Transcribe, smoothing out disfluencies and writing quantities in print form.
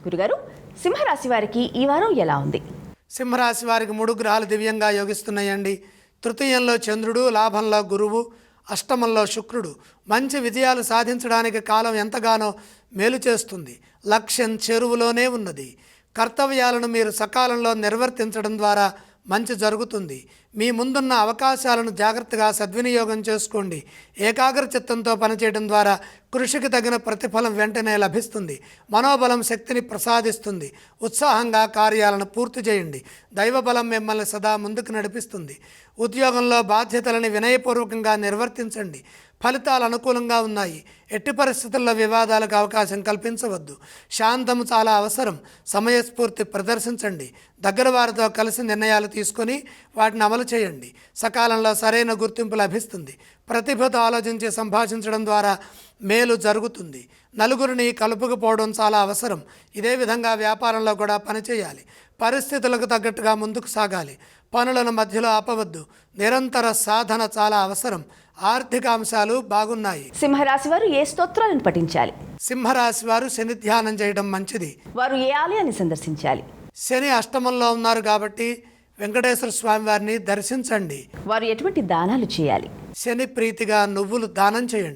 గురుగారు, సింహరాశి వారికి ఈ వారం ఎలా ఉంది? సింహరాశి వారికి 3 గ్రహాలు దివ్యంగా యోగిస్తున్నాయండి. తృతీయంలో చంద్రుడు, లాభంలో గురువు, అష్టమంలో శుక్రుడు. మంచి విజయాలు సాధించడానికి కాలం ఎంతగానో మేలు చేస్తుంది. లక్ష్యం చెరువులోనే ఉన్నది. కర్తవ్యాలను మీరు సకాలంలో నిర్వర్తించడం ద్వారా మంచి జరుగుతుంది. మీ ముందున్న అవకాశాలను జాగ్రత్తగా సద్వినియోగం చేసుకోండి. ఏకాగ్ర చిత్తంతో పనిచేయడం ద్వారా కృషికి తగిన ప్రతిఫలం వెంటనే లభిస్తుంది. మనోబలం శక్తిని ప్రసాదిస్తుంది. ఉత్సాహంగా కార్యాలను పూర్తి చేయండి. దైవబలం మిమ్మల్ని సదా ముందుకు నడిపిస్తుంది. ఉద్యోగంలో బాధ్యతలను వినయపూర్వకంగా నిర్వర్తించండి. ఫలితాలు అనుకూలంగా ఉన్నాయి. ఎట్టి పరిస్థితుల్లో వివాదాలకు అవకాశం కల్పించవద్దు. శాంతం చాలా అవసరం. సమయస్ఫూర్తి ప్రదర్శించండి. దగ్గర వారితో కలిసి నిర్ణయాలు తీసుకొని వాటిని అమలు చేయండి. సకాలంలో సరైన గుర్తింపు లభిస్తుంది. ప్రతిభతో ఆలోచించి సంభాషించడం ద్వారా మేలు జరుగుతుంది. నలుగురిని కలుపుకుపోవడం చాలా అవసరం. ఇదే విధంగా వ్యాపారంలో కూడా పనిచేయాలి. పరిస్థితులకు తగ్గట్టుగా ముందుకు సాగాలి. పనులను మధ్యలో ఆపవద్దు. నిరంతర సాధన చాలా అవసరం. ఆర్థిక అంశాలు బాగున్నాయి. సింహరాశి వారు ఏ స్తోత్రాలను పఠించాలి? సింహరాశి వారు శని ధ్యానం చేయడం మంచిది. వారు ఏ ఆలయాన్ని సందర్శించాలి? శని అష్టమంలో ఉన్నారు కాబట్టి వెంకటేశ్వర స్వామి వారిని దర్శించండి. వారు ఎటువంటి దానాలు చేయాలి? శని ప్రీతిగా నువ్వులు దానం చేయండి.